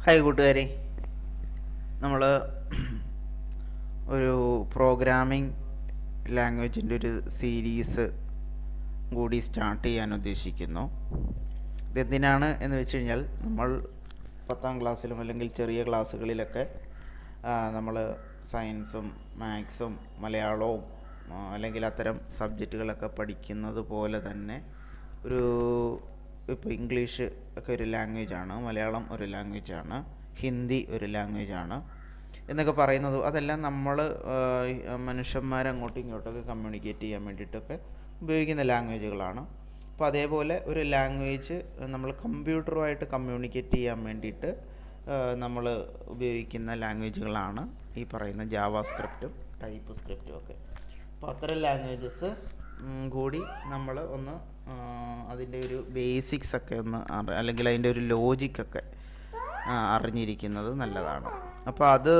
Hi കൂട്ടുകാരെ, നമ്മൾ ഒരു പ്രോഗ്രാമിംഗ് ലാംഗ്വേജിൻ്റെ ഒരു സീരീസ് കൂടി സ്റ്റാർട്ട് ചെയ്യാൻ ഉദ്ദേശിക്കുന്നു. ഇതെന്തിനാണ് എന്ന് വെച്ച് കഴിഞ്ഞാൽ, നമ്മൾ 10ാം ക്ലാസ്സിലും അല്ലെങ്കിൽ ചെറിയ ക്ലാസ്സുകളിലൊക്കെ നമ്മൾ സയൻസും മാത്സും മലയാളവും അല്ലെങ്കിൽ അത്തരം സബ്ജക്റ്റുകളൊക്കെ പഠിക്കുന്നത് പോലെ തന്നെ ഇപ്പോൾ ഇംഗ്ലീഷ് ഒക്കെ ഒരു ലാംഗ്വേജാണ്, മലയാളം ഒരു ലാംഗ്വേജാണ്, ഹിന്ദി ഒരു ലാംഗ്വേജാണ് എന്നൊക്കെ പറയുന്നത്, അതെല്ലാം നമ്മൾ മനുഷ്യന്മാരങ്ങോട്ടും ഇങ്ങോട്ടൊക്കെ കമ്മ്യൂണിക്കേറ്റ് ചെയ്യാൻ വേണ്ടിയിട്ടൊക്കെ ഉപയോഗിക്കുന്ന ലാംഗ്വേജുകളാണ്. അപ്പോൾ അതേപോലെ ഒരു ലാംഗ്വേജ് നമ്മൾ കമ്പ്യൂട്ടറുമായിട്ട് കമ്മ്യൂണിക്കേറ്റ് ചെയ്യാൻ വേണ്ടിയിട്ട് നമ്മൾ ഉപയോഗിക്കുന്ന ലാംഗ്വേജുകളാണ് ഈ പറയുന്ന ജാവാസ്ക്രിപ്റ്റും ടൈപ്പ് സ്ക്രിപ്റ്റും ഒക്കെ. അപ്പോൾ അത്തരം ലാംഗ്വേജസ് കൂടി നമ്മൾ ഒന്ന് അതിൻ്റെ ഒരു ബേസിക്സ് ഒക്കെ ഒന്ന് അല്ലെങ്കിൽ അതിൻ്റെ ഒരു ലോജിക്കൊക്കെ അറിഞ്ഞിരിക്കുന്നത് നല്ലതാണ്. അപ്പോൾ അത്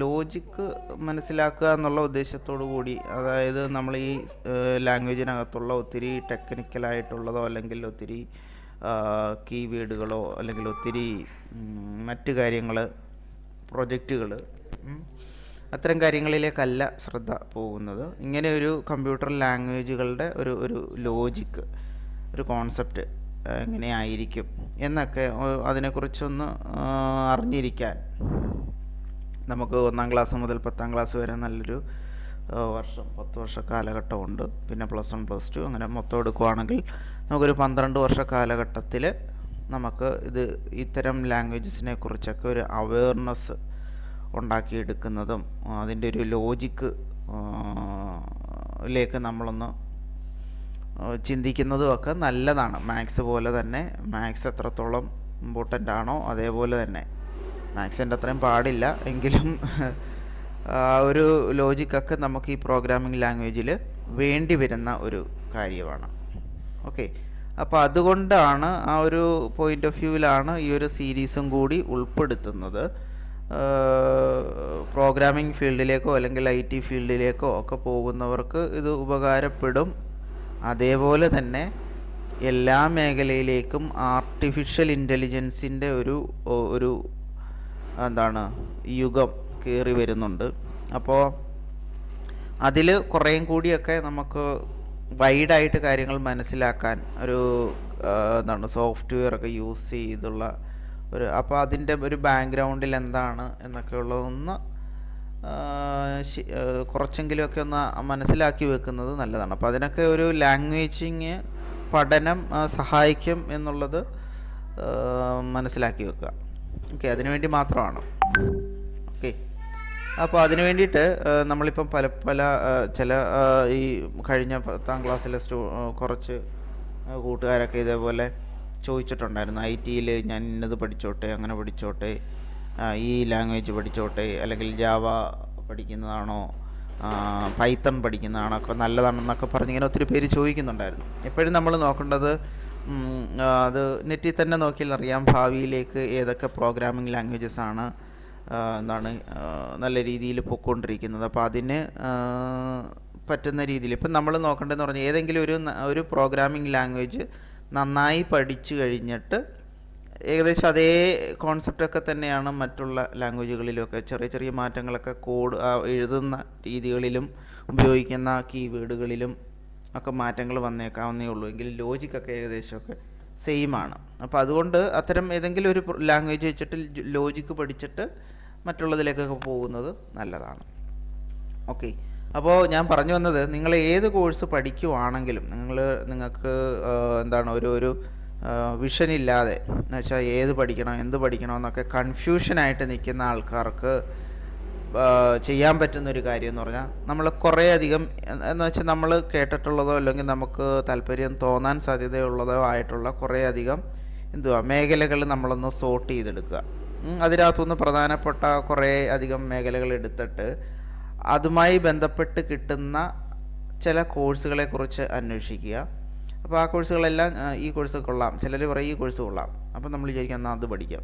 ലോജിക്ക് മനസ്സിലാക്കുക എന്നുള്ള ഉദ്ദേശത്തോടു കൂടി, അതായത് നമ്മൾ ഈ ലാംഗ്വേജിനകത്തുള്ള ഒത്തിരി ടെക്നിക്കലായിട്ടുള്ളതോ അല്ലെങ്കിൽ ഒത്തിരി കീവേഡുകളോ അല്ലെങ്കിൽ ഒത്തിരി മറ്റ് കാര്യങ്ങൾ, പ്രൊജക്റ്റുകൾ, അത്തരം കാര്യങ്ങളിലേക്കല്ല ശ്രദ്ധ പോകുന്നത്. ഇങ്ങനെ ഒരു കമ്പ്യൂട്ടർ ലാംഗ്വേജുകളുടെ ഒരു ലോജിക്ക്, ഒരു കോൺസെപ്റ്റ് എങ്ങനെയായിരിക്കും എന്നൊക്കെ അതിനെക്കുറിച്ചൊന്ന് അറിഞ്ഞിരിക്കാൻ നമുക്ക് 1ാം ക്ലാസ് മുതൽ 10ാം ക്ലാസ് വരെ നല്ലൊരു 10 വർഷ കാലഘട്ടമുണ്ട്. പിന്നെ +1 +2 അങ്ങനെ മൊത്തം എടുക്കുകയാണെങ്കിൽ നമുക്കൊരു 12 വർഷ കാലഘട്ടത്തിൽ നമുക്ക് ഇത്തരം ലാംഗ്വേജസിനെ കുറിച്ചൊക്കെ ഒരു അവെയർനെസ് ഉണ്ടാക്കിയെടുക്കുന്നതും അതിൻ്റെ ഒരു ലോജിക്ക് ലേക്ക് നമ്മളൊന്ന് ചിന്തിക്കുന്നതും ഒക്കെ നല്ലതാണ്. മാത്സ് പോലെ തന്നെ, മാത്സ് എത്രത്തോളം ഇമ്പോർട്ടൻ്റ് ആണോ അതേപോലെ തന്നെ മാത്സിൻ്റെ അത്രയും പാടില്ല എങ്കിലും ഒരു ലോജിക്കൊക്കെ നമുക്ക് ഈ പ്രോഗ്രാമിംഗ് ലാംഗ്വേജിൽ വേണ്ടി വരുന്ന ഒരു കാര്യമാണ്. ഓക്കെ, അപ്പോൾ അതുകൊണ്ടാണ് ആ ഒരു പോയിൻ്റ് ഓഫ് വ്യൂവിലാണ് ഈ ഒരു സീരീസും കൂടി ഉൾപ്പെടുത്തുന്നത്. പ്രോഗ്രാമിംഗ് ഫീൽഡിലേക്കോ അല്ലെങ്കിൽ IT ഫീൽഡിലേക്കോ ഒക്കെ പോകുന്നവർക്ക് ഇത് ഉപകാരപ്പെടും. അതേപോലെ തന്നെ എല്ലാ മേഖലയിലേക്കും ആർട്ടിഫിഷ്യൽ ഇൻ്റലിജൻസിൻ്റെ ഒരു യുഗം കയറി വരുന്നുണ്ട്. അപ്പോൾ അതിൽ കുറേയും കൂടിയൊക്കെ നമുക്ക് വൈഡായിട്ട് കാര്യങ്ങൾ മനസ്സിലാക്കാൻ സോഫ്റ്റ്വെയർ ഒക്കെ യൂസ് ചെയ്തുള്ള അപ്പോൾ അതിൻ്റെ ഒരു ബാക്ക്ഗ്രൗണ്ടിൽ എന്താണ് എന്നൊക്കെ ഉള്ളതൊന്ന് കുറച്ചെങ്കിലുമൊക്കെ ഒന്ന് മനസ്സിലാക്കി വെക്കുന്നത് നല്ലതാണ്. അപ്പോൾ അതിനൊക്കെ ഒരു ലാംഗ്വേജിങ് പഠനം സഹായിക്കും എന്നുള്ളത് മനസ്സിലാക്കി വെക്കുക. ഓക്കെ, അതിനുവേണ്ടി മാത്രമാണ്. ഓക്കെ, അപ്പോൾ അതിന് വേണ്ടിയിട്ട് നമ്മളിപ്പം പല ചില ഈ കഴിഞ്ഞ 10ാം ക്ലാസ്സിലെ കുറച്ച് കൂട്ടുകാരൊക്കെ ഇതേപോലെ ചോദിച്ചിട്ടുണ്ടായിരുന്നു, IT-യിൽ ഞാൻ ഇന്നത് പഠിച്ചോട്ടെ, അങ്ങനെ പഠിച്ചോട്ടെ, ഈ ലാംഗ്വേജ് പഠിച്ചോട്ടെ, അല്ലെങ്കിൽ ജാവ പഠിക്കുന്നതാണോ പൈത്തൺ പഠിക്കുന്നതാണോ ഒക്കെ നല്ലതാണെന്നൊക്കെ പറഞ്ഞിങ്ങനെ ഒത്തിരി പേര് ചോദിക്കുന്നുണ്ടായിരുന്നു. എപ്പോഴും നമ്മൾ നോക്കേണ്ടത് അത് നെറ്റിൽ തന്നെ നോക്കിയാൽ അറിയാം ഭാവിയിലേക്ക് ഏതൊക്കെ പ്രോഗ്രാമിംഗ് ലാംഗ്വേജസ് ആണ് നല്ല രീതിയിൽ പൊയ്ക്കൊണ്ടിരിക്കുന്നത്. അപ്പോൾ അതിന് പറ്റുന്ന രീതിയിൽ ഇപ്പം നമ്മൾ നോക്കേണ്ടതെന്ന് പറഞ്ഞാൽ ഏതെങ്കിലും ഒരു പ്രോഗ്രാമിംഗ് ലാംഗ്വേജ് നന്നായി പഠിച്ചു കഴിഞ്ഞിട്ട് ഏകദേശം അതേ കോൺസെപ്റ്റൊക്കെ തന്നെയാണ് മറ്റുള്ള ലാംഗ്വേജുകളിലൊക്കെ, ചെറിയ ചെറിയ മാറ്റങ്ങളൊക്കെ കോഡ് എഴുതുന്ന രീതികളിലും ഉപയോഗിക്കുന്ന കീവേഡുകളിലും ഒക്കെ മാറ്റങ്ങൾ വന്നേക്കാവുന്നേ ഉള്ളൂ. എങ്കിലും ലോജിക്കൊക്കെ ഏകദേശമൊക്കെ സെയിമാണ്. അപ്പോൾ അതുകൊണ്ട് അത്തരം ഏതെങ്കിലും ഒരു ലാംഗ്വേജ് വെച്ചിട്ട് ലോജിക്ക് പഠിച്ചിട്ട് മറ്റുള്ളതിലേക്കൊക്കെ പോകുന്നത് നല്ലതാണ്. ഓക്കെ, അപ്പോൾ ഞാൻ പറഞ്ഞു വന്നത്, നിങ്ങൾ ഏത് കോഴ്സ് പഠിക്കുവാണെങ്കിലും നിങ്ങൾക്ക് ഒരു വിഷനില്ലാതെ, എന്ന് വെച്ചാൽ ഏത് പഠിക്കണം എന്ത് പഠിക്കണം എന്നൊക്കെ കൺഫ്യൂഷനായിട്ട് നിൽക്കുന്ന ആൾക്കാർക്ക് ചെയ്യാൻ പറ്റുന്നൊരു കാര്യം എന്ന് പറഞ്ഞാൽ, നമ്മൾ കുറേയധികം എന്ന് വെച്ചാൽ നമ്മൾ കേട്ടിട്ടുള്ളതോ അല്ലെങ്കിൽ നമുക്ക് താല്പര്യം തോന്നാൻ സാധ്യതയുള്ളതോ ആയിട്ടുള്ള കുറേയധികം മേഖലകൾ നമ്മളൊന്ന് സോർട്ട് ചെയ്തെടുക്കുക. അതിനകത്തുനിന്ന് പ്രധാനപ്പെട്ട കുറേ അധികം മേഖലകൾ എടുത്തിട്ട് അതുമായി ബന്ധപ്പെട്ട് കിട്ടുന്ന ചില കോഴ്സുകളെക്കുറിച്ച് അന്വേഷിക്കുക. അപ്പോൾ ആ കോഴ്സുകളെല്ലാം ഈ കോഴ്സ് കൊള്ളാം, ചിലർ പറയും ഈ കോഴ്സ് കൊള്ളാം, അപ്പോൾ നമ്മൾ വിചാരിക്കും എന്നാൽ അത് പഠിക്കാം.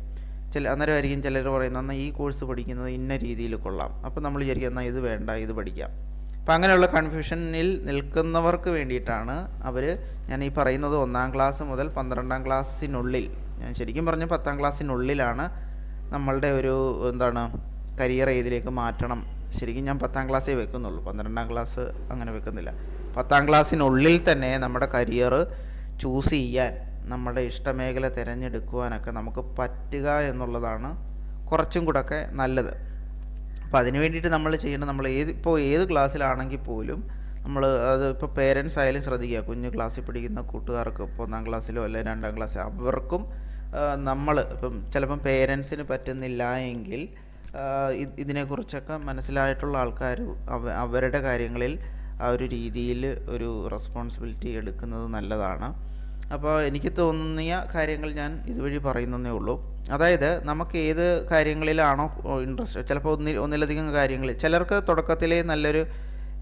അന്നേരമായിരിക്കും ചിലർ പറയുന്നത് എന്നാൽ ഈ കോഴ്സ് പഠിക്കുന്നത് ഇന്ന രീതിയിൽ കൊള്ളാം, അപ്പോൾ നമ്മൾ വിചാരിക്കും എന്നാൽ ഇത് വേണ്ട ഇത് പഠിക്കാം. അപ്പം അങ്ങനെയുള്ള കൺഫ്യൂഷനിൽ നിൽക്കുന്നവർക്ക് വേണ്ടിയിട്ടാണ് ഞാൻ ഈ പറയുന്നത് 1ാം ക്ലാസ് മുതൽ 12ാം ക്ലാസ്സിനുള്ളിൽ ശരിക്കും പറഞ്ഞാൽ 10ാം ക്ലാസ്സിനുള്ളിലാണ് നമ്മളുടെ ഒരു എന്താണ് കരിയർ ഏതിലേക്ക് മാറ്റണം. ശരിക്കും ഞാൻ 10ാം ക്ലാസ്സേ വെക്കുന്നുള്ളൂ, 12ാം ക്ലാസ് അങ്ങനെ വെക്കുന്നില്ല. 10ാം ക്ലാസ്സിനുള്ളിൽ തന്നെ നമ്മുടെ കരിയർ ചൂസ് ചെയ്യാൻ, നമ്മുടെ ഇഷ്ടമേഖല തിരഞ്ഞെടുക്കുവാനൊക്കെ നമുക്ക് പറ്റുക എന്നുള്ളതാണ് കുറച്ചും കൂടെ ഒക്കെ നല്ലത്. അപ്പോൾ അതിന് വേണ്ടിയിട്ട് നമ്മൾ ചെയ്യേണ്ടത്, നമ്മൾ ഏത് ക്ലാസ്സിലാണെങ്കിൽ പോലും നമ്മൾ അത് ഇപ്പോൾ പേരൻസ് ആയാലും ശ്രദ്ധിക്കുക. കുഞ്ഞു ക്ലാസ്സിൽ പഠിക്കുന്ന കൂട്ടുകാർക്ക് 1ാം ക്ലാസ്സിലോ അല്ലെങ്കിൽ 2ാം ക്ലാസ്സിലോ അവർക്കും നമ്മൾ ഇപ്പം ചിലപ്പം പേരൻസിന് പറ്റുന്നില്ല എങ്കിൽ ഇതിനെക്കുറിച്ചൊക്കെ മനസ്സിലായിട്ടുള്ള ആൾക്കാർ അവരുടെ കാര്യങ്ങളിൽ ആ ഒരു രീതിയിൽ ഒരു റെസ്പോൺസിബിലിറ്റി എടുക്കുന്നത് നല്ലതാണ്. അപ്പോൾ എനിക്ക് തോന്നിയ കാര്യങ്ങൾ ഞാൻ ഇതുവഴി പറയുന്നതേ ഉള്ളൂ. അതായത് നമുക്ക് ഏത് കാര്യങ്ങളിലാണോ ഇൻട്രസ്റ്റ്, ചിലപ്പോൾ ഒന്നിലധികം കാര്യങ്ങളിൽ ചിലർക്ക് തുടക്കത്തിലേ നല്ലൊരു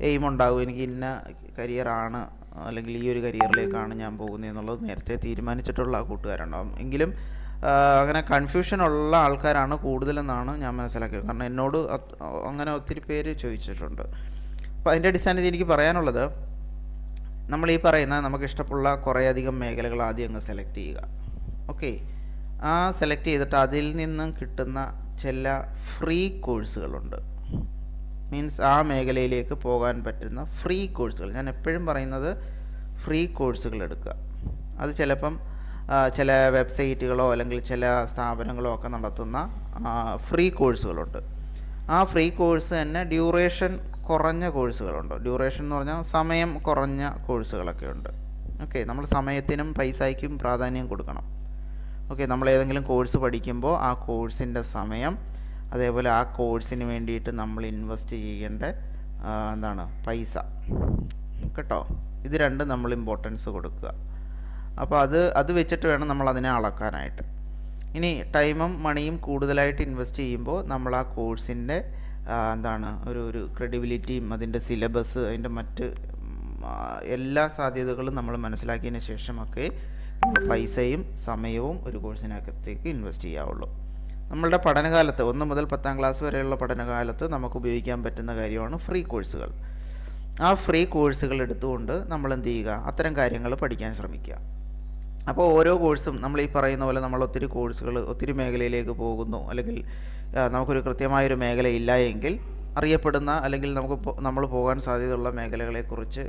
എയിം ഉണ്ടാകും, എനിക്ക് ഇന്ന കരിയറാണ് അല്ലെങ്കിൽ ഈ ഒരു കരിയറിലേക്കാണ് ഞാൻ പോകുന്നത് എന്നുള്ളത് നേരത്തെ തീരുമാനിച്ചിട്ടുള്ള കൂട്ടുകാരുണ്ടാകും. എങ്കിലും അങ്ങനെ കൺഫ്യൂഷനുള്ള ആൾക്കാരാണ് കൂടുതലെന്നാണ് ഞാൻ മനസ്സിലാക്കിയത്. കാരണം എന്നോട് അങ്ങനെ ഒത്തിരി പേര് ചോദിച്ചിട്ടുണ്ട്. അപ്പോൾ അതിൻ്റെ അടിസ്ഥാനത്തിൽ എനിക്ക് പറയാനുള്ളത്, നമ്മൾ ഈ പറയുന്ന നമുക്ക് ഇഷ്ടമുള്ള കുറേയധികം മേഖലകൾ ആദ്യം അങ്ങ് സെലക്ട് ചെയ്യുക. ഓക്കെ, ആ സെലക്ട് ചെയ്തിട്ട് അതിൽ നിന്നും കിട്ടുന്ന ചില ഫ്രീ കോഴ്സുകളുണ്ട്. മീൻസ് ആ മേഖലയിലേക്ക് പോകാൻ പറ്റുന്ന ഫ്രീ കോഴ്സുകൾ. ഞാൻ എപ്പോഴും പറയുന്നത് ഫ്രീ കോഴ്സുകൾ എടുക്കുക. അത് ചിലപ്പം ചില വെബ്സൈറ്റുകളോ അല്ലെങ്കിൽ ചില സ്ഥാപനങ്ങളോ ഒക്കെ നടത്തുന്ന ഫ്രീ കോഴ്സുകളുണ്ട്. ആ ഫ്രീ കോഴ്സ് തന്നെ ഡ്യൂറേഷൻ കുറഞ്ഞ കോഴ്സുകളുണ്ട്. ഡ്യൂറേഷൻ എന്ന് പറഞ്ഞാൽ സമയം കുറഞ്ഞ കോഴ്സുകളൊക്കെ ഉണ്ട്. ഓക്കെ, നമ്മൾ സമയത്തിനും പൈസയ്ക്കും പ്രാധാന്യം കൊടുക്കണം. ഓക്കെ, നമ്മൾ ഏതെങ്കിലും കോഴ്സ് പഠിക്കുമ്പോൾ ആ കോഴ്സിൻ്റെ സമയം, അതേപോലെ ആ കോഴ്സിന് വേണ്ടിയിട്ട് നമ്മൾ ഇൻവെസ്റ്റ് ചെയ്യേണ്ട പൈസ കേട്ടോ, ഇത് രണ്ടും നമ്മൾ ഇമ്പോർട്ടൻസ് കൊടുക്കുക. അപ്പോൾ അത് വെച്ചിട്ട് വേണം നമ്മൾ അതിനെ അളക്കാനായിട്ട്. ഇനി ടൈമും മണിയും കൂടുതലായിട്ട് ഇൻവെസ്റ്റ് ചെയ്യുമ്പോൾ നമ്മൾ ആ കോഴ്സിൻ്റെ ഒരു ക്രെഡിബിലിറ്റിയും അതിൻ്റെ സിലബസ്, അതിൻ്റെ മറ്റ് എല്ലാ സാധ്യതകളും നമ്മൾ മനസ്സിലാക്കിയതിന് ശേഷമൊക്കെ നമ്മൾ പൈസയും സമയവും ഒരു കോഴ്സിനകത്തേക്ക് ഇൻവെസ്റ്റ് ചെയ്യാവുള്ളൂ. നമ്മളുടെ പഠനകാലത്ത് 1 മുതൽ 10ാം ക്ലാസ് വരെയുള്ള പഠനകാലത്ത് നമുക്ക് ഉപയോഗിക്കാൻ പറ്റുന്ന കാര്യമാണ് ഫ്രീ കോഴ്സുകൾ. ആ ഫ്രീ കോഴ്സുകൾ എടുത്തുകൊണ്ട് നമ്മൾ എന്ത് ചെയ്യുക, അത്തരം കാര്യങ്ങൾ പഠിക്കാൻ ശ്രമിക്കുക. അപ്പോൾ ഓരോ കോഴ്സും നമ്മൾ ഈ പറയുന്ന പോലെ നമ്മൾ ഒത്തിരി മേഖലയിലേക്ക് പോകുന്നു, അല്ലെങ്കിൽ നമുക്കൊരു കൃത്യമായൊരു മേഖല ഇല്ല എങ്കിൽ അറിയപ്പെടുന്ന അല്ലെങ്കിൽ നമ്മൾ പോകാൻ സാധ്യതയുള്ള മേഖലകളെക്കുറിച്ച്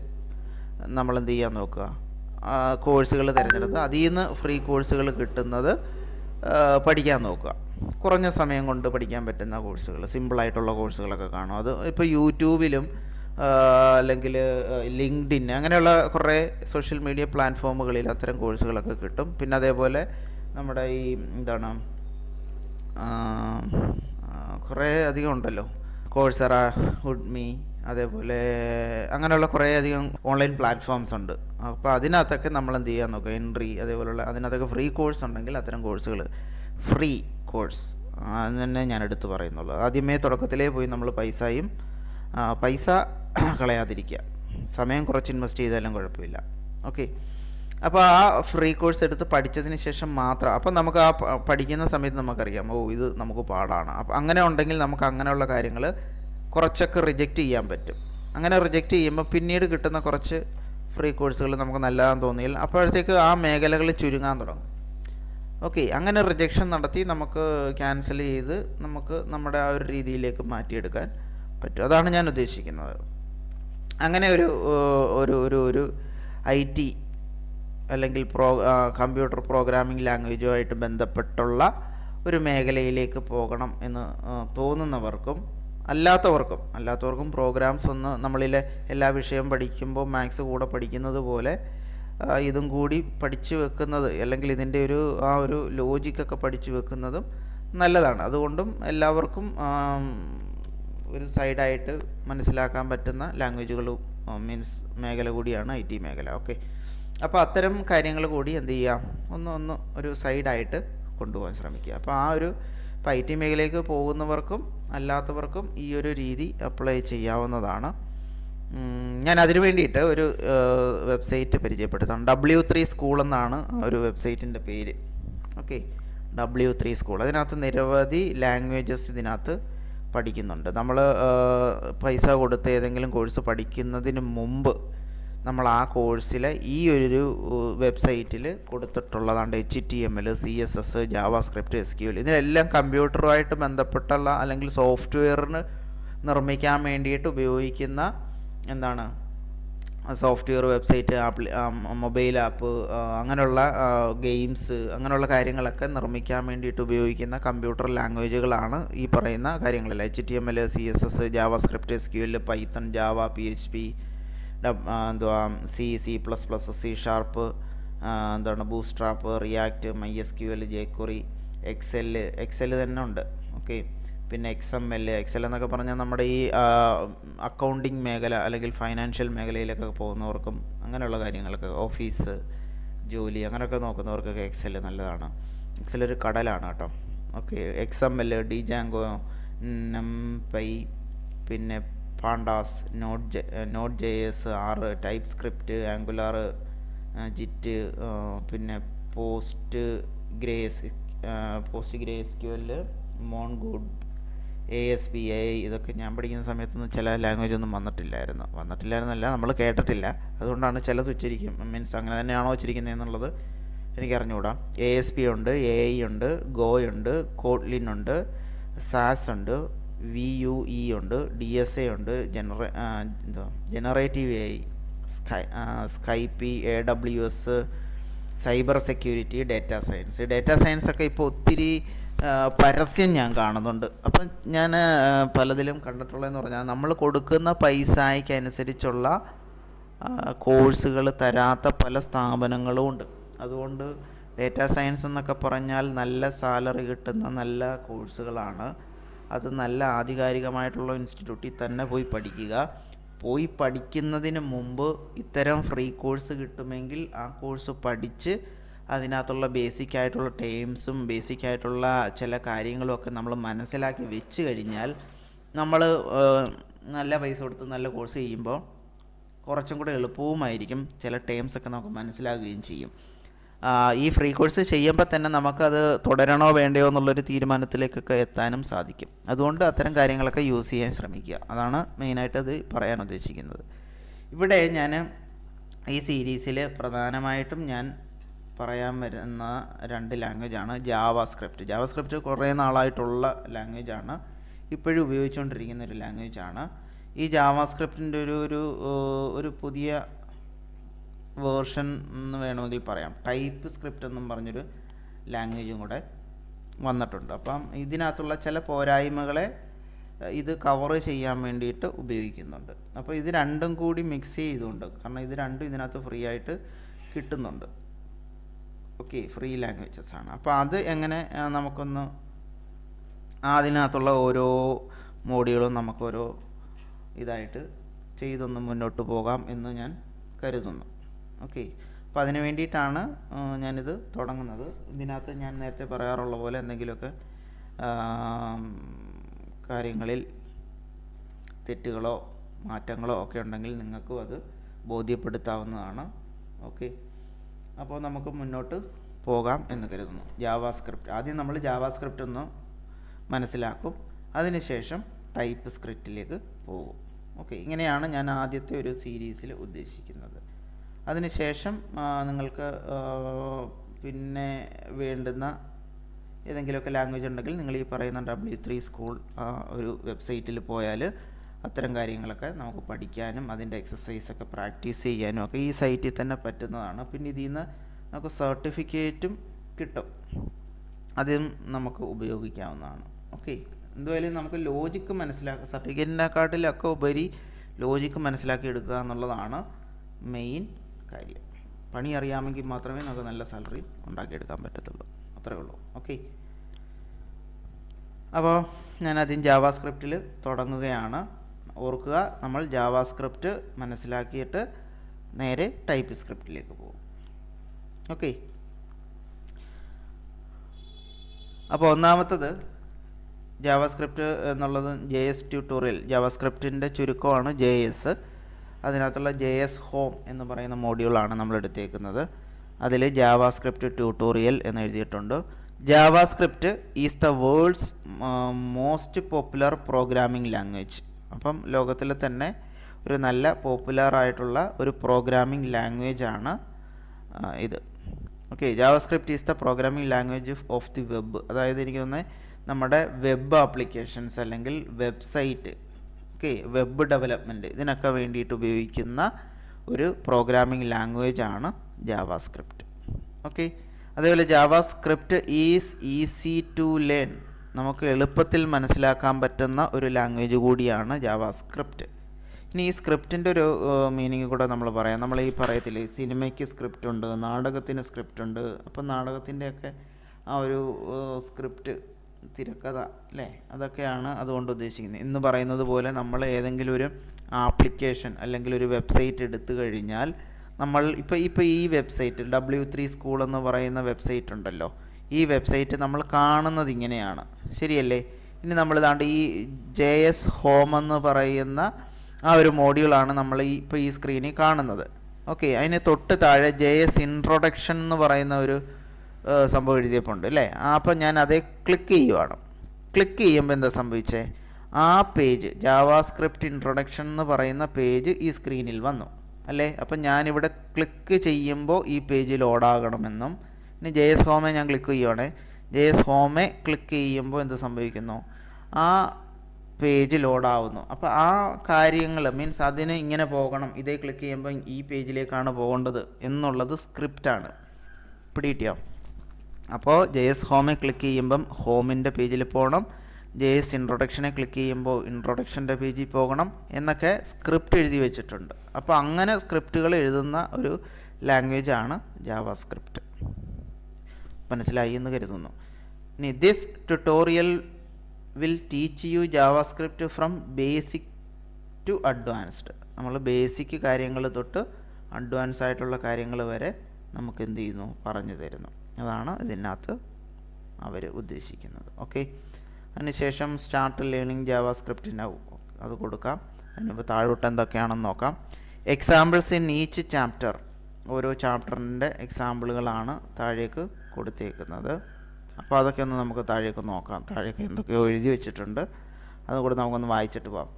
നമ്മൾ എന്ത് ചെയ്യാൻ നോക്കുക, കോഴ്സുകൾ തിരഞ്ഞെടുത്ത് അതിൽ നിന്ന് ഫ്രീ കോഴ്സുകൾ കിട്ടുന്നത് പഠിക്കാൻ നോക്കുക. കുറഞ്ഞ സമയം കൊണ്ട് പഠിക്കാൻ പറ്റുന്ന കോഴ്സുകൾ, സിമ്പിളായിട്ടുള്ള കോഴ്സുകളൊക്കെ കാണും. അത് ഇപ്പോൾ യൂട്യൂബിലും അല്ലെങ്കിൽ ലിങ്ക്ഡിൻ അങ്ങനെയുള്ള കുറേ സോഷ്യൽ മീഡിയ പ്ലാറ്റ്ഫോമുകളിൽ അത്തരം കോഴ്സുകളൊക്കെ കിട്ടും. പിന്നെ അതേപോലെ നമ്മുടെ ഈ കുറേ അധികം ഉണ്ടല്ലോ, കോഴ്സറ, ഉഡ്മി, അതേപോലെ അങ്ങനെയുള്ള കുറേ അധികം ഓൺലൈൻ പ്ലാറ്റ്ഫോംസ് ഉണ്ട്. അപ്പോൾ അതിനകത്തൊക്കെ നമ്മൾ എന്ത് ചെയ്യാൻ നോക്കുക, എൻട്രി അതേപോലെയുള്ള അതിനകത്തൊക്കെ ഫ്രീ കോഴ്സ് ഉണ്ടെങ്കിൽ അത്തരം കോഴ്സുകൾ, ഫ്രീ കോഴ്സ് തന്നെ ഞാൻ എടുത്ത് പറയുന്നുള്ളൂ. ആദ്യമേ തുടക്കത്തിലേ പോയി നമ്മൾ പൈസ കളയാതിരിക്കുക, സമയം കുറച്ച് ഇൻവെസ്റ്റ് ചെയ്താലും കുഴപ്പമില്ല. ഓക്കെ, അപ്പോൾ ആ ഫ്രീ കോഴ്സ് എടുത്ത് പഠിച്ചതിന് ശേഷം മാത്രം, അപ്പം നമുക്ക് ആ പഠിക്കുന്ന സമയത്ത് നമുക്കറിയാം, ഇത് നമുക്ക് പാടാണ്. അപ്പം അങ്ങനെ ഉണ്ടെങ്കിൽ നമുക്ക് അങ്ങനെയുള്ള കാര്യങ്ങൾ കുറച്ചൊക്കെ റിജക്റ്റ് ചെയ്യാൻ പറ്റും. അങ്ങനെ റിജക്റ്റ് ചെയ്യുമ്പോൾ പിന്നീട് കിട്ടുന്ന കുറച്ച് ഫ്രീ കോഴ്സുകൾ നമുക്ക് നല്ലതാണെന്ന് തോന്നിയാൽ അപ്പോഴത്തേക്ക് ആ മേഖലകൾ ചുരുങ്ങാൻ തുടങ്ങും. ഓക്കെ, അങ്ങനെ റിജക്ഷൻ നടത്തി നമുക്ക് ക്യാൻസൽ ചെയ്ത് നമുക്ക് നമ്മുടെ ആ ഒരു രീതിയിലേക്ക് മാറ്റിയെടുക്കാൻ പറ്റും. അതാണ് ഞാൻ ഉദ്ദേശിക്കുന്നത്. അങ്ങനെ ഒരു IT അല്ലെങ്കിൽ കമ്പ്യൂട്ടർ പ്രോഗ്രാമിംഗ് ലാംഗ്വേജുമായിട്ട് ബന്ധപ്പെട്ടുള്ള ഒരു മേഖലയിലേക്ക് പോകണം എന്ന് തോന്നുന്നവർക്കും അല്ലാത്തവർക്കും പ്രോഗ്രാംസ് നമ്മളിലെ എല്ലാ വിഷയം പഠിക്കുമ്പോൾ മാത്സ് കൂടെ പഠിക്കുന്നത് പോലെ ഇതും കൂടി പഠിച്ചു വെക്കുന്നത്, അല്ലെങ്കിൽ ഇതിൻ്റെ ആ ഒരു ലോജിക്കൊക്കെ പഠിച്ചു വെക്കുന്നതും നല്ലതാണ്. അതുകൊണ്ടും എല്ലാവർക്കും ഒരു സൈഡായിട്ട് മനസ്സിലാക്കാൻ പറ്റുന്ന ലാംഗ്വേജുകളും മീൻസ് മേഖല കൂടിയാണ് IT മേഖല. ഓക്കെ, അപ്പോൾ അത്തരം കാര്യങ്ങൾ കൂടി എന്ത് ചെയ്യാം, ഒന്ന് ഒരു സൈഡായിട്ട് കൊണ്ടുപോകാൻ ശ്രമിക്കുക. അപ്പോൾ ഇപ്പോൾ IT മേഖലയിലേക്ക് പോകുന്നവർക്കും അല്ലാത്തവർക്കും ഈ ഒരു രീതി അപ്ലൈ ചെയ്യാവുന്നതാണ്. ഞാൻ അതിനു വേണ്ടിയിട്ട് ഒരു വെബ്സൈറ്റ് പരിചയപ്പെടുത്താം. W3 സ്കൂൾ എന്നാണ് ഒരു വെബ്സൈറ്റിൻ്റെ പേര്. Okay, W3 school. അതിനകത്ത് നിരവധി ലാംഗ്വേജസ് ഇതിനകത്ത് പഠിക്കുന്നുണ്ട്. നമ്മൾ പൈസ കൊടുത്ത് ഏതെങ്കിലും കോഴ്സ് പഠിക്കുന്നതിന് മുമ്പ് നമ്മൾ ആ കോഴ്സിലെ ഈ ഒരു വെബ്സൈറ്റിൽ കൊടുത്തിട്ടുള്ളതാണ്. HTML, CSS, ജാവാസ്ക്രിപ്റ്റ്, SQL ഇതിലെല്ലാം കമ്പ്യൂട്ടറുമായിട്ട് ബന്ധപ്പെട്ടുള്ള അല്ലെങ്കിൽ സോഫ്റ്റ്വെയറിന് നിർമ്മിക്കാൻ വേണ്ടിയിട്ട് ഉപയോഗിക്കുന്ന എന്താണ് സോഫ്റ്റ്വെയർ, വെബ്സൈറ്റ്, മൊബൈൽ ആപ്പ്, അങ്ങനെയുള്ള ഗെയിംസ്, അങ്ങനെയുള്ള കാര്യങ്ങളൊക്കെ നിർമ്മിക്കാൻ വേണ്ടിയിട്ട് ഉപയോഗിക്കുന്ന കമ്പ്യൂട്ടർ ലാംഗ്വേജുകളാണ് ഈ പറയുന്ന കാര്യങ്ങളെല്ലാം. HTML, CSS, JavaScript, SQL, Python, Java, PHP, എന്തുവാ C++, C#, എന്താണ് Bootstrap, React, MySQL, jQuery, Excel തന്നെ ഉണ്ട്. ഓക്കെ, പിന്നെ XML എന്നൊക്കെ പറഞ്ഞാൽ നമ്മുടെ ഈ അക്കൗണ്ടിങ് മേഖല അല്ലെങ്കിൽ ഫൈനാൻഷ്യൽ മേഖലയിലൊക്കെ പോകുന്നവർക്കും അങ്ങനെയുള്ള കാര്യങ്ങളൊക്കെ, ഓഫീസ് ജോലി അങ്ങനെയൊക്കെ നോക്കുന്നവർക്കൊക്കെ എക്സൽ നല്ലതാണ്. എക്സൽ ഒരു കടലാണ് കേട്ടോ. ഓക്കെ, XML, ഡിജാങ്കോ, NumPy, പിന്നെ pandas, Node.js, R, TypeScript, Angular, Git, പിന്നെ PostgreSQL, Mongo, ASP.ai ഇതൊക്കെ ഞാൻ പഠിക്കുന്ന സമയത്തൊന്നും ചില ലാംഗ്വേജ് ഒന്നും വന്നിട്ടില്ലായിരുന്നല്ല, നമ്മൾ കേട്ടിട്ടില്ല. അതുകൊണ്ടാണ് ചിലത് ഉച്ചരിക്കും, മീൻസ് അങ്ങനെ തന്നെയാണോ ഉച്ചരിക്കുന്നത് എന്നുള്ളത് എനിക്കറിഞ്ഞുകൂടാ. ASP ഉണ്ട്, AI ഉണ്ട്, Go ഉണ്ട്, Kotlin ഉണ്ട്, SAS ഉണ്ട്, VUE ഉണ്ട്, DSA ഉണ്ട്, generative AI, സ്കൈപ്പി, AWS, cyber security, data science ഒക്കെ ഇപ്പോൾ ഒത്തിരി പരസ്യം ഞാൻ കാണുന്നുണ്ട്. അപ്പം ഞാൻ പലതിലും കണ്ടിട്ടുള്ളതെന്ന് പറഞ്ഞാൽ നമ്മൾ കൊടുക്കുന്ന പൈസയ്ക്കനുസരിച്ചുള്ള കോഴ്സുകൾ തരാത്ത പല സ്ഥാപനങ്ങളും ഉണ്ട്. അതുകൊണ്ട് ഡേറ്റാ സയൻസ് എന്നൊക്കെ പറഞ്ഞാൽ നല്ല സാലറി കിട്ടുന്ന നല്ല കോഴ്സുകളാണ്. അത് നല്ല ആധികാരികമായിട്ടുള്ള ഇൻസ്റ്റിറ്റ്യൂട്ടിൽ തന്നെ പോയി പഠിക്കുന്നതിന് മുമ്പ് ഇത്തരം ഫ്രീ കോഴ്സ് കിട്ടുമെങ്കിൽ ആ കോഴ്സ് പഠിച്ച് അതിനകത്തുള്ള ബേസിക്കായിട്ടുള്ള ടേംസും ബേസിക്കായിട്ടുള്ള ചില കാര്യങ്ങളും ഒക്കെ നമ്മൾ മനസ്സിലാക്കി വെച്ച് കഴിഞ്ഞാൽ നമ്മൾ നല്ല പൈസ കൊടുത്ത് നല്ല കോഴ്സ് ചെയ്യുമ്പോൾ കുറച്ചും കൂടെ എളുപ്പവുമായിരിക്കും. ചില ടേംസൊക്കെ നമുക്ക് മനസ്സിലാകുകയും ചെയ്യും. ഈ ഫ്രീ കോഴ്സ് ചെയ്യുമ്പോൾ തന്നെ നമുക്കത് തുടരണോ വേണ്ടയോ എന്നുള്ളൊരു തീരുമാനത്തിലേക്കൊക്കെ എത്താനും സാധിക്കും. അതുകൊണ്ട് അത്തരം കാര്യങ്ങളൊക്കെ യൂസ് ചെയ്യാൻ ശ്രമിക്കുക. അതാണ് മെയിനായിട്ട് അത് പറയാൻ ഉദ്ദേശിക്കുന്നത്. ഇവിടെ ഞാൻ ഈ സീരീസിൽ പ്രധാനമായിട്ടും ഞാൻ പറയാൻ വരുന്ന 2 ലാംഗ്വേജാണ്. ജാവാസ്ക്രിപ്റ്റ് കുറേ നാളായിട്ടുള്ള ലാംഗ്വേജാണ്, ഇപ്പോഴും ഉപയോഗിച്ചുകൊണ്ടിരിക്കുന്ന ഒരു ലാംഗ്വേജാണ്. ഈ ജാവാസ്ക്രിപ്റ്റിൻ്റെ ഒരു പുതിയ വേർഷൻ എന്ന് വേണമെങ്കിൽ പറയാം. ടൈപ്പ് സ്ക്രിപ്റ്റ് എന്നും പറഞ്ഞൊരു ലാംഗ്വേജും കൂടെ വന്നിട്ടുണ്ട്. അപ്പം ഇതിനകത്തുള്ള ചില പോരായ്മകളെ ഇത് കവർ ചെയ്യാൻ വേണ്ടിയിട്ട് ഉപയോഗിക്കുന്നുണ്ട്. അപ്പോൾ ഇത് രണ്ടും കൂടി മിക്സ് ചെയ്തുകൊണ്ട്, കാരണം ഇത് രണ്ടും ഇതിനകത്ത് ഫ്രീ ആയിട്ട് കിട്ടുന്നുണ്ട്. ഓക്കെ, ഫ്രീ ലാംഗ്വേജസ് ആണ്. അപ്പോൾ അത് എങ്ങനെ നമുക്കൊന്ന് അതിനകത്തുള്ള ഓരോ മോഡ്യൂളും നമുക്കോരോ ഇതായിട്ട് ചെയ്തൊന്ന് മുന്നോട്ട് പോകാം എന്ന് ഞാൻ കരുതുന്നു. ഓക്കെ, അപ്പോൾ അതിന് വേണ്ടിയിട്ടാണ് ഞാനിത് തുടങ്ങുന്നത്. ഇതിനകത്ത് ഞാൻ നേരത്തെ പറയാറുള്ള പോലെ എന്തെങ്കിലുമൊക്കെ കാര്യങ്ങളിൽ തെറ്റുകളോ മാറ്റങ്ങളോ ഒക്കെ ഉണ്ടെങ്കിൽ നിങ്ങൾക്കും അത് ബോധ്യപ്പെടുത്താവുന്നതാണ്. ഓക്കെ, അപ്പോൾ നമുക്ക് മുന്നോട്ട് പോകാം എന്ന് കരുതുന്നു. ആദ്യം നമ്മൾ ജാവാസ്ക്രിപ്റ്റ് ഒന്ന് മനസ്സിലാക്കും, അതിനുശേഷം ടൈപ്പ് സ്ക്രിപ്റ്റിലേക്ക് പോകും. ഓക്കെ, ഇങ്ങനെയാണ് ഞാൻ ആദ്യത്തെ ഒരു സീരീസിൽ ഉദ്ദേശിക്കുന്നത്. അതിനുശേഷം നിങ്ങൾക്ക് പിന്നെ വേണ്ടുന്ന ഏതെങ്കിലുമൊക്കെ ലാംഗ്വേജ് ഉണ്ടെങ്കിൽ നിങ്ങൾ ഈ പറയുന്ന W3 സ്കൂൾ ഒരു വെബ്സൈറ്റിൽ പോയാൽ അത്തരം കാര്യങ്ങളൊക്കെ നമുക്ക് പഠിക്കാനും അതിൻ്റെ എക്സസൈസൊക്കെ പ്രാക്ടീസ് ചെയ്യാനും ഒക്കെ ഈ സൈറ്റിൽ തന്നെ പറ്റുന്നതാണ്. പിന്നെ ഇതിൽ നിന്ന് നമുക്ക് സർട്ടിഫിക്കറ്റും കിട്ടും, അതും നമുക്ക് ഉപയോഗിക്കാവുന്നതാണ്. ഓക്കെ, എന്തായാലും നമുക്ക് ലോജിക്ക് സർട്ടിഫിക്കറ്റിനെക്കാട്ടിലൊക്കെ ഉപരി ലോജിക്ക് മനസ്സിലാക്കി എടുക്കുക എന്നുള്ളതാണ് മെയിൻ കാര്യം. പണി അറിയാമെങ്കിൽ മാത്രമേ നമുക്ക് നല്ല സാലറി ഉണ്ടാക്കിയെടുക്കാൻ പറ്റത്തുള്ളൂ. അത്രേ ഉള്ളൂ. ഓക്കെ, അപ്പോൾ ഞാൻ ആദ്യം ജാവാസ്ക്രിപ്റ്റിൽ തുടങ്ങുകയാണ്. ഓർക്കുക, നമ്മൾ ജാവാസ്ക്രിപ്റ്റ് മനസ്സിലാക്കിയിട്ട് നേരെ ടൈപ്പ് സ്ക്രിപ്റ്റിലേക്ക് പോകും. ഓക്കെ, അപ്പോൾ ഒന്നാമത്തത് ജാവാസ്ക്രിപ്റ്റ് എന്നുള്ളത് JS ട്യൂട്ടോറിയൽ, ജാവാസ്ക്രിപ്റ്റിൻ്റെ ചുരുക്കമാണ് JS. അതിനകത്തുള്ള JS ഹോം എന്ന് പറയുന്ന മോഡ്യൂളാണ് നമ്മൾ എടുത്തേക്കുന്നത്. അതിൽ ജാവാസ്ക്രിപ്റ്റ് ട്യൂട്ടോറിയൽ എന്ന് എഴുതിയിട്ടുണ്ട്. JavaScript is the world's most popular programming language. അപ്പം ലോകത്തിലെ തന്നെ ഒരു നല്ല പോപ്പുലറായിട്ടുള്ള ഒരു പ്രോഗ്രാമിംഗ് ലാംഗ്വേജാണ് ഇത്. Okay, JavaScript is the programming language of the web. അതായത് എനിക്ക് തോന്നുന്നത് നമ്മുടെ വെബ് ആപ്ലിക്കേഷൻസ് അല്ലെങ്കിൽ വെബ്സൈറ്റ്, ഓക്കെ, വെബ് ഡെവലപ്മെൻറ്റ്, ഇതിനൊക്കെ വേണ്ടിയിട്ട് ഉപയോഗിക്കുന്ന ഒരു പ്രോഗ്രാമിംഗ് ലാംഗ്വേജാണ് ജാവാസ്ക്രിപ്റ്റ്. ഓക്കെ, അതേപോലെ JavaScript is easy to learn. നമുക്ക് എളുപ്പത്തിൽ മനസ്സിലാക്കാൻ പറ്റുന്ന ഒരു ലാംഗ്വേജ് കൂടിയാണ് ജാവാസ്ക്രിപ്റ്റ്. ഇനി ഈ സ്ക്രിപ്റ്റിൻ്റെ ഒരു മീനിങ് കൂടെ നമ്മൾ പറയാം. നമ്മൾ ഈ പറയത്തില്ലേ, സിനിമയ്ക്ക് സ്ക്രിപ്റ്റ് ഉണ്ട്, നാടകത്തിന് സ്ക്രിപ്റ്റ് ഉണ്ട്. അപ്പം നാടകത്തിൻ്റെയൊക്കെ ആ ഒരു സ്ക്രിപ്റ്റ്, തിരക്കഥ അല്ലേ, അതൊക്കെയാണ് അതുകൊണ്ട് ഉദ്ദേശിക്കുന്നത്. എന്ന് പറയുന്നത് പോലെ നമ്മൾ ഏതെങ്കിലും ഒരു ആപ്ലിക്കേഷൻ അല്ലെങ്കിൽ ഒരു വെബ്സൈറ്റ് എടുത്തു കഴിഞ്ഞാൽ നമ്മൾ ഇപ്പോൾ ഈ വെബ്സൈറ്റ് W3 സ്കൂൾ എന്ന് പറയുന്ന വെബ്സൈറ്റ് ഉണ്ടല്ലോ, ഈ വെബ്സൈറ്റ് നമ്മൾ കാണുന്നത് ഇങ്ങനെയാണ്, ശരിയല്ലേ? ഇനി നമ്മൾ ഇതാണ്ട് ഈ JS ഹോം എന്ന് പറയുന്ന ആ ഒരു മോഡ്യൂളാണ് നമ്മൾ ഇപ്പോൾ ഈ സ്ക്രീനിൽ കാണുന്നത്. ഓക്കെ, അതിന് തൊട്ട് താഴെ JS ഇൻട്രൊഡക്ഷൻ എന്ന് പറയുന്ന ഒരു സംഭവം എഴുതിയപ്പോണ്ട് അല്ലേ. അപ്പം ഞാൻ അതേ ക്ലിക്ക് ചെയ്യുവാണ്. ക്ലിക്ക് ചെയ്യുമ്പോൾ എന്താ സംഭവിച്ചേ, ആ പേജ് ജാവാസ്ക്രിപ്റ്റ് ഇൻട്രൊഡക്ഷൻ എന്ന് പറയുന്ന പേജ് ഈ സ്ക്രീനിൽ വന്നു അല്ലേ. അപ്പം ഞാനിവിടെ ക്ലിക്ക് ചെയ്യുമ്പോൾ ഈ പേജ് ലോഡാകണമെന്നും, ഇനി JS ഹോമെ ഞാൻ ക്ലിക്ക് ചെയ്യുവാണേ, JS ഹോമെ ക്ലിക്ക് ചെയ്യുമ്പോൾ എന്ത് സംഭവിക്കുന്നു, ആ പേജ് ലോഡാവുന്നു. അപ്പോൾ ആ കാര്യങ്ങൾ മീൻസ് അതിന് ഇങ്ങനെ പോകണം, ഇതേ ക്ലിക്ക് ചെയ്യുമ്പോൾ ഈ പേജിലേക്കാണ് പോകേണ്ടത് എന്നുള്ളത് സ്ക്രിപ്റ്റാണ്. പിടികിട്ടിയോ? അപ്പോൾ JS ഹോമെ ക്ലിക്ക് ചെയ്യുമ്പം ഹോമിൻ്റെ പേജിൽ പോകണം, JS ഇൻട്രൊഡക്ഷനെ ക്ലിക്ക് ചെയ്യുമ്പോൾ ഇൻട്രൊഡക്ഷൻ്റെ പേജിൽ പോകണം എന്നൊക്കെ സ്ക്രിപ്റ്റ് എഴുതി വെച്ചിട്ടുണ്ട്. അപ്പോൾ അങ്ങനെ സ്ക്രിപ്റ്റുകൾ എഴുതുന്ന ഒരു ലാംഗ്വേജാണ് ജാവാസ്ക്രിപ്റ്റ്. മനസ്സിലായി എന്ന് കരുതുന്നു. ഇനി this tutorial will teach you JavaScript from basic to advanced. നമ്മൾ ബേസിക് കാര്യങ്ങൾ തൊട്ട് അഡ്വാൻസ് ആയിട്ടുള്ള കാര്യങ്ങൾ വരെ നമുക്ക് എന്ത് ചെയ്യുന്നു, പറഞ്ഞു തരുന്നു. അതാണ് ഇതിനകത്ത് അവർ ഉദ്ദേശിക്കുന്നത്. ഓക്കെ, അതിനുശേഷം സ്റ്റാർട്ട് ലേണിംഗ് ജാവാസ്ക്രിപ്റ്റിൻ്റെ അത് കൊടുക്കാം. അതിനിപ്പോൾ താഴോട്ട് എന്തൊക്കെയാണെന്ന് നോക്കാം. Examples in each chapter. ഓരോ ചാപ്റ്ററിൻ്റെ എക്സാമ്പിളുകളാണ് താഴേക്ക് കൊടുത്തേക്കുന്നത്. അപ്പോൾ അതൊക്കെ ഒന്ന് നമുക്ക് താഴേക്ക് നോക്കാം. താഴേക്ക് എന്തൊക്കെയോ എഴുതി വെച്ചിട്ടുണ്ട്, അതുകൂടെ നമുക്കൊന്ന് വായിച്ചിട്ട് പോകാം.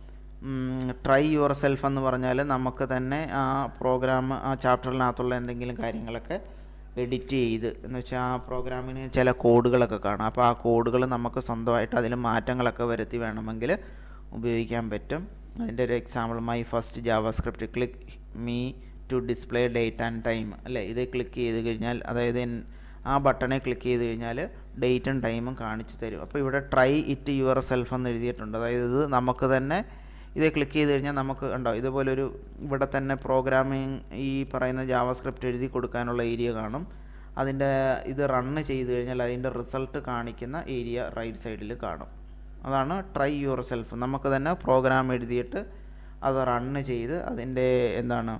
ട്രൈ യുവർ സെൽഫ് എന്ന് പറഞ്ഞാൽ നമുക്ക് തന്നെ ആ പ്രോഗ്രാം, ആ ചാപ്റ്ററിനകത്തുള്ള എന്തെങ്കിലും കാര്യങ്ങളൊക്കെ എഡിറ്റ് ചെയ്ത്, എന്ന് വെച്ചാൽ ആ പ്രോഗ്രാമിന് ചില കോഡുകളൊക്കെ കാണും. അപ്പോൾ ആ കോഡുകൾ നമുക്ക് സ്വന്തമായിട്ട് അതിൽ മാറ്റങ്ങളൊക്കെ വരുത്തി വേണമെങ്കിൽ ഉപയോഗിക്കാൻ പറ്റും. അതിൻ്റെ ഒരു example, my first JavaScript click me to display date and time അല്ലേ. ഇത് ക്ലിക്ക് ചെയ്ത് കഴിഞ്ഞാൽ, അതായത് ആ ബട്ടണെ ക്ലിക്ക് ചെയ്ത് കഴിഞ്ഞാൽ ഡേറ്റും ടൈമും കാണിച്ചു തരും. അപ്പോൾ ഇവിടെ ട്രൈ ഇറ്റ് യുവർ സെൽഫ് എന്ന് എഴുതിയിട്ടുണ്ട്. അതായത് ഇത് നമുക്ക് തന്നെ ഇത് ക്ലിക്ക് ചെയ്ത് കഴിഞ്ഞാൽ നമുക്ക് ഉണ്ടാവും ഇതുപോലൊരു ഇവിടെ തന്നെ പ്രോഗ്രാമിംഗ് ഈ പറയുന്ന ജാവാസ്ക്രിപ്റ്റ് എഴുതി കൊടുക്കാനുള്ള ഏരിയ കാണും. അതിൻ്റെ ഇത് റണ്ണ് ചെയ്ത് കഴിഞ്ഞാൽ അതിൻ്റെ റിസൾട്ട് കാണിക്കുന്ന ഏരിയ റൈറ്റ് സൈഡിൽ കാണും. അതാണ് ട്രൈ യുവർ സെൽഫ്. നമുക്ക് തന്നെ പ്രോഗ്രാം എഴുതിയിട്ട് അത് റണ്ണ് ചെയ്ത് അതിൻ്റെ എന്താണ്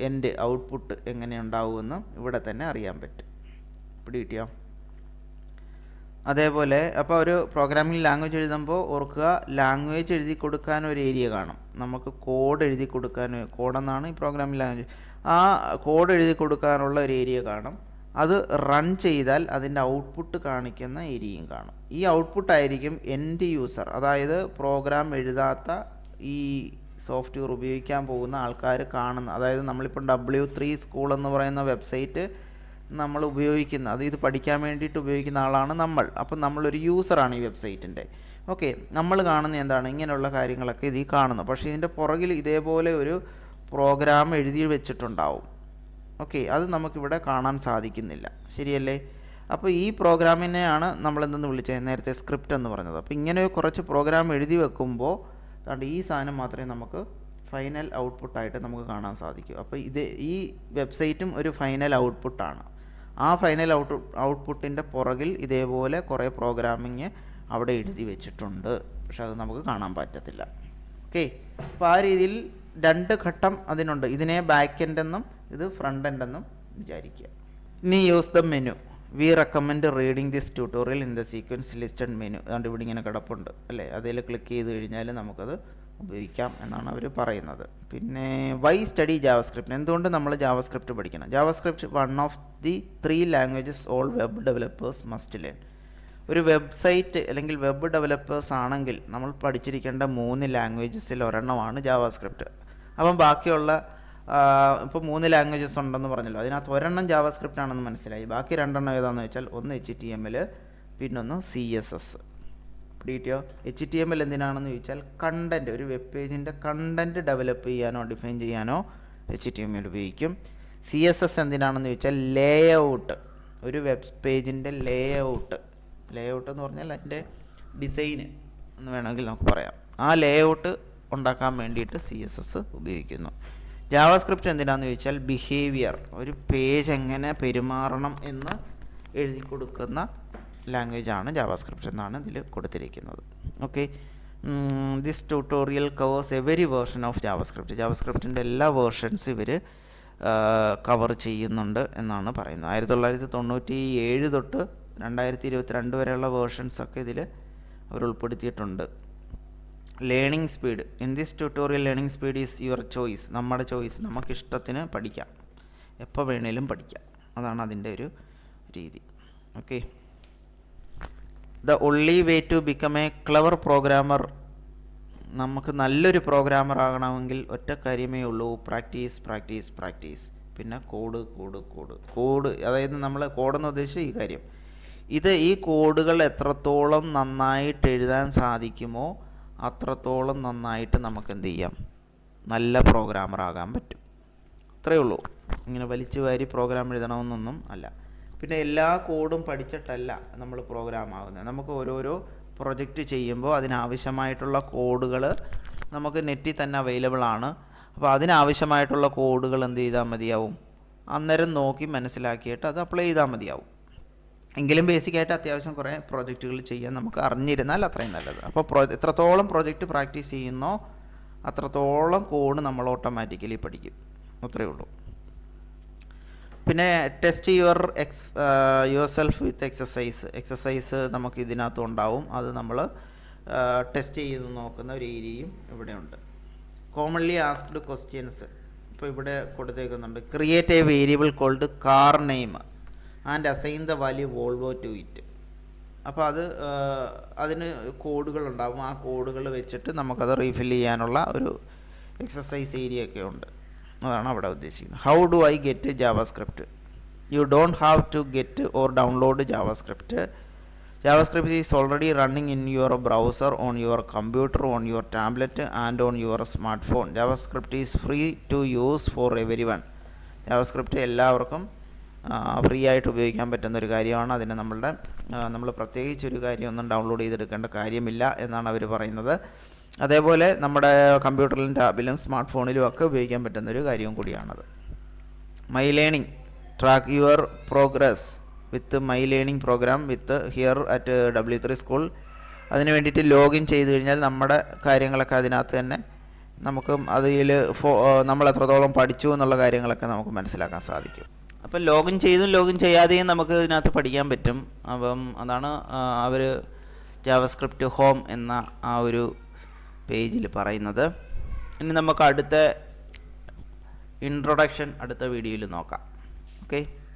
എൻഡ് ഔട്ട്പുട്ട് എങ്ങനെ ഉണ്ടാവുമെന്ന് ഇവിടെ തന്നെ അറിയാൻ പറ്റും. പിടികിട്ടിയോ? അതേപോലെ അപ്പോൾ ഒരു പ്രോഗ്രാമിംഗ് ലാംഗ്വേജ് എഴുതുമ്പോൾ ഓർക്കുക, ലാംഗ്വേജ് എഴുതി കൊടുക്കാൻ ഒരു ഏരിയ കാണും. നമുക്ക് കോഡ് എഴുതി കൊടുക്കാൻ, കോഡെന്നാണ് ഈ പ്രോഗ്രാമിംഗ് ലാംഗ്വേജ്, ആ കോഡ് എഴുതി കൊടുക്കാനുള്ള ഒരു ഏരിയ കാണും. അത് റൺ ചെയ്താൽ അതിൻ്റെ ഔട്ട്പുട്ട് കാണിക്കുന്ന ഏരിയയും കാണും. ഈ ഔട്ട്പുട്ടായിരിക്കും എൻഡ് യൂസർ, അതായത് പ്രോഗ്രാം എഴുതാത്ത ഈ സോഫ്റ്റ്വെയർ ഉപയോഗിക്കാൻ പോകുന്ന ആൾക്കാർ കാണുന്ന. അതായത് നമ്മളിപ്പോൾ W3 സ്കൂൾ എന്ന് പറയുന്ന വെബ്സൈറ്റ് നമ്മൾ ഉപയോഗിക്കുന്ന, അത് ഇത് പഠിക്കാൻ വേണ്ടിയിട്ട് ഉപയോഗിക്കുന്ന ആളാണ് നമ്മൾ. അപ്പം നമ്മളൊരു യൂസറാണ് ഈ വെബ്സൈറ്റിൻ്റെ. ഓക്കെ, നമ്മൾ കാണുന്ന എന്താണ്, ഇങ്ങനെയുള്ള കാര്യങ്ങളൊക്കെ ഇതിൽ കാണുന്നു. പക്ഷേ ഇതിൻ്റെ പുറകിൽ ഇതേപോലെ ഒരു പ്രോഗ്രാം എഴുതി വെച്ചിട്ടുണ്ടാവും. ഓക്കെ, അത് നമുക്കിവിടെ കാണാൻ സാധിക്കുന്നില്ല, ശരിയല്ലേ? അപ്പോൾ ഈ പ്രോഗ്രാമിനെയാണ് നമ്മളെന്തെന്ന് വിളിച്ചത്, നേരത്തെ സ്ക്രിപ്റ്റ് എന്ന് പറഞ്ഞത്. അപ്പോൾ ഇങ്ങനെ കുറച്ച് പ്രോഗ്രാം എഴുതി വെക്കുമ്പോൾ അതുകൊണ്ട് ഈ സാധനം മാത്രമേ നമുക്ക് ഫൈനൽ ഔട്ട്പുട്ടായിട്ട് നമുക്ക് കാണാൻ സാധിക്കൂ. അപ്പോൾ ഈ വെബ്സൈറ്റും ഒരു ഫൈനൽ ഔട്ട്പുട്ടാണ്. ആ ഫൈനൽ ഔട്ട്പുട്ടിൻ്റെ പുറകിൽ ഇതേപോലെ കുറേ പ്രോഗ്രാമിങ് അവിടെ എഴുതി വെച്ചിട്ടുണ്ട്, പക്ഷെ അത് നമുക്ക് കാണാൻ പറ്റത്തില്ല. ഓക്കെ, അപ്പോൾ ആ രീതിയിൽ രണ്ട് ഘട്ടം അതിനുണ്ട്. ഇതിനെ ബാക്ക് എൻഡ് എന്നും ഇത് ഫ്രണ്ട് എൻഡ് എന്നും വിചാരിക്കുക. ഇനി use the menu. V recommend reading this tutorial in the sequence listed menu. അതുകൊണ്ട് ഇവിടെ ഇങ്ങനെ കിടപ്പുണ്ട് അല്ലേ, അതിൽ ക്ലിക്ക് ചെയ്ത് കഴിഞ്ഞാൽ നമുക്കത് ഉപയോഗിക്കാം എന്നാണ് അവർ പറയുന്നത്. പിന്നെ വൈ സ്റ്റഡി ജാവാസ്ക്രിപ്റ്റ്. എന്തുകൊണ്ട് നമ്മൾ ജാവാസ്ക്രിപ്റ്റ് പഠിക്കണം? JavaScript one of the 3 languages all web developers must learn. ഒരു വെബ്സൈറ്റ് അല്ലെങ്കിൽ വെബ് ഡെവലപ്പേഴ്സ് ആണെങ്കിൽ നമ്മൾ പഠിച്ചിരിക്കേണ്ട 3 ലാംഗ്വേജസിൽ ഒരെണ്ണമാണ് ജാവാസ്ക്രിപ്റ്റ്. അപ്പം ബാക്കിയുള്ള ഇപ്പോൾ 3 ലാംഗ്വേജസ് ഉണ്ടെന്ന് പറഞ്ഞല്ലോ, അതിനകത്ത് ഒരെണ്ണം ജാവാസ്ക്രിപ്റ്റ് ആണെന്ന് മനസ്സിലായി. ബാക്കി 2 ഏതാണെന്ന് വെച്ചാൽ ഒന്ന് HTML, പിന്നൊന്ന് CSS. പിടിയോ? HTML എന്തിനാണെന്ന് ചോദിച്ചാൽ കണ്ടൻറ്റ്, ഒരു വെബ് പേജിൻ്റെ കണ്ടൻറ്റ് ഡെവലപ്പ് ചെയ്യാനോ ഡിഫൈൻ ചെയ്യാനോ HTML ഉപയോഗിക്കും. CSS എന്തിനാണെന്ന് ചോദിച്ചാൽ ലേഔട്ട്, ഒരു വെബ് പേജിൻ്റെ ലേഔട്ട് എന്ന് പറഞ്ഞാൽ അതിൻ്റെ ഡിസൈന് എന്ന് വേണമെങ്കിൽ നമുക്ക് പറയാം. ആ ലേഔട്ട് ഉണ്ടാക്കാൻ വേണ്ടിയിട്ട് CSS ഉപയോഗിക്കുന്നു. ജാവാസ്ക്രിപ്റ്റ് എന്തിനാണെന്ന് ചോദിച്ചാൽ ബിഹേവിയർ, ഒരു പേജ് എങ്ങനെ പെരുമാറണം എന്ന് എഴുതി കൊടുക്കുന്ന ലാംഗ്വേജാണ് ജാവാസ്ക്രിപ്റ്റ് എന്നാണ് ഇതിൽ കൊടുത്തിരിക്കുന്നത്. Okay, this tutorial covers every version of JavaScript. ജാവാസ്ക്രിപ്റ്റിൻ്റെ എല്ലാ വേർഷൻസും ഇവർ കവർ ചെയ്യുന്നുണ്ട് എന്നാണ് പറയുന്നത്. 1997 തൊട്ട് 2022 വരെയുള്ള വേർഷൻസൊക്കെ ഇതിൽ അവർ ഉൾപ്പെടുത്തിയിട്ടുണ്ട്. Learning speed, in this tutorial learning speed is your choice. നമ്മുടെ ചോയ്സ്, നമുക്കിഷ്ടത്തിന് പഠിക്കാം, എപ്പോൾ വേണേലും പഠിക്കാം, അതാണ് അതിൻ്റെ ഒരു രീതി. Okay, the only way to become a clever programmer. നമുക്ക് നല്ലൊരു പ്രോഗ്രാമർ ആകണമെങ്കിൽ ഒറ്റ കാര്യമേ ഉള്ളൂ, പ്രാക്ടീസ് പ്രാക്ടീസ് പ്രാക്ടീസ്. പിന്നെ കോഡ്, അതായത് നമ്മൾ കോഡെന്ന് ഉദ്ദേശിച്ച ഈ കാര്യം. ഈ കോഡുകൾ എത്രത്തോളം നന്നായിട്ട് എഴുതാൻ സാധിക്കുമോ അത്രത്തോളം നന്നായിട്ട് നമുക്ക് എന്ത് ചെയ്യാം, നല്ല പ്രോഗ്രാമർ ആകാൻ പറ്റും. അത്രയേ ഉള്ളൂ. ഇങ്ങനെ വലിച്ചു വാരി പ്രോഗ്രാം എഴുതണമെന്നൊന്നും അല്ല. പിന്നെ എല്ലാ കോഡും പഠിച്ചിട്ടല്ല നമ്മൾ പ്രോഗ്രാം ആകുന്നത്. നമുക്ക് ഓരോരോ പ്രൊജക്റ്റ് ചെയ്യുമ്പോൾ അതിനാവശ്യമായിട്ടുള്ള കോഡുകൾ നമുക്ക് നെറ്റിൽ തന്നെ അവൈലബിൾ ആണ്. അപ്പോൾ അതിനാവശ്യമായിട്ടുള്ള കോഡുകൾ എന്ത് ചെയ്താൽ മതിയാവും, അന്നേരം നോക്കി മനസ്സിലാക്കിയിട്ട് അത് അപ്ലൈ ചെയ്താൽ മതിയാവും. എങ്കിലും ബേസിക്കായിട്ട് അത്യാവശ്യം കുറേ പ്രോജക്റ്റുകൾ ചെയ്യാൻ നമുക്ക് അറിഞ്ഞിരുന്നാൽ അത്രയും നല്ലത്. അപ്പോൾ എത്രത്തോളം പ്രോജക്റ്റ് പ്രാക്ടീസ് ചെയ്യുന്നോ അത്രത്തോളം കോഡ് നമ്മൾ ഓട്ടോമാറ്റിക്കലി പഠിക്കും. അത്രയേ ഉള്ളൂ. പിന്നെ test your self with exercise നമുക്ക് ഇതിനകത്ത് ഉണ്ടാവും. അത് നമ്മൾ ടെസ്റ്റ് ചെയ്ത് നോക്കുന്ന ഒരു ഏരിയയും ഇവിടെയുണ്ട്. കോമൺലി ആസ്ക്ഡ് ക്വസ്റ്റ്യൻസ് ഇപ്പോൾ ഇവിടെ കൊടുത്തേക്കുന്നുണ്ട്. Create a variable called car name and assign the value Volvo to it. അപ്പോൾ അതിന് കോഡുകളുണ്ടാവും. ആ കോഡുകൾ വെച്ചിട്ട് നമുക്കത് റീഫിൽ ചെയ്യാനുള്ള ഒരു എക്സസൈസ് ഏരിയ ഒക്കെ ഉണ്ട്. അതാണ് അവിടെ ഉദ്ദേശിക്കുന്നത്. How do I get JavaScript? You don't have to get or download JavaScript. JavaScript is already running in your browser, on your computer, on your tablet and on your smartphone. JavaScript is free to use for everyone. JavaScript എല്ലാവർക്കും free ആയിട്ട് ഉപയോഗിക്കാൻ പറ്റുന്നൊരു കാര്യമാണ്. അതിന് നമ്മൾ പ്രത്യേകിച്ചൊരു കാര്യമൊന്നും download ചെയ്തെടുക്കേണ്ട കാര്യമില്ല എന്നാണ് അവർ പറയുന്നത്. അതേപോലെ നമ്മുടെ കമ്പ്യൂട്ടറിലും ടാബിലും സ്മാർട്ട് ഫോണിലും ഒക്കെ ഉപയോഗിക്കാൻ പറ്റുന്നൊരു കാര്യവും കൂടിയാണത്. My learning, track your progress with my learning program with here at W3 school. അതിന് വേണ്ടിയിട്ട് ലോഗിൻ ചെയ്ത് കഴിഞ്ഞാൽ നമ്മുടെ കാര്യങ്ങളൊക്കെ അതിനകത്ത് തന്നെ നമുക്ക് അതിൽ നമ്മൾ എത്രത്തോളം പഠിച്ചു എന്നുള്ള കാര്യങ്ങളൊക്കെ നമുക്ക് മനസ്സിലാക്കാൻ സാധിക്കും. അപ്പം ലോഗിൻ ചെയ്തും ലോഗിൻ ചെയ്യാതെയും നമുക്ക് ഇതിനകത്ത് പഠിക്കാൻ പറ്റും. അപ്പം അതാണ് അവർ ജാവാസ്ക്രിപ്റ്റ് ഹോം എന്ന ആ ഒരു പേജിൽ പറയുന്നത്. ഇനി നമുക്ക് അടുത്ത ഇൻട്രൊഡക്ഷൻ അടുത്ത വീഡിയോയിൽ നോക്കാം. ഓക്കെ.